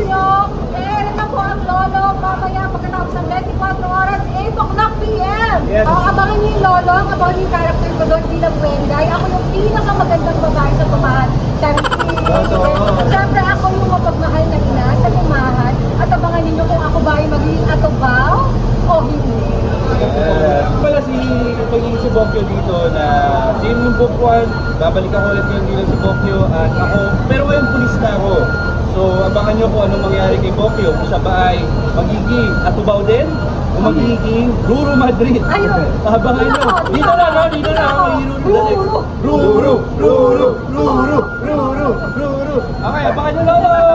nyo, na po ang lolo mamaya pagkatapos ng 24 oras, 8 o'clock p.m. Yes. Abangan niyo yung lolo, abangan niyo yung character ko doon bilang Wengay. Ako yung pinakamagandang babae sa tumahan. Siyempre ako yung mapagmahal na ina sa tumahan. At abangan niyo kung ako ba ay magiging atubaw o hindi. Pala pagiging si Bokyo dito na same yung book 1, babalik ako ulit yung bilang si Bokyo at ako, pero ngayon pulis na ako. So abangan nyo kung anong mangyari kay Bokyo, kung siya ba ay magiging atubaw din o magiging Ruru Madrid. Ayun. Abangan nyo. Dito na, no? Dito na ako. Ruru. Okay, abangan nyo lolo.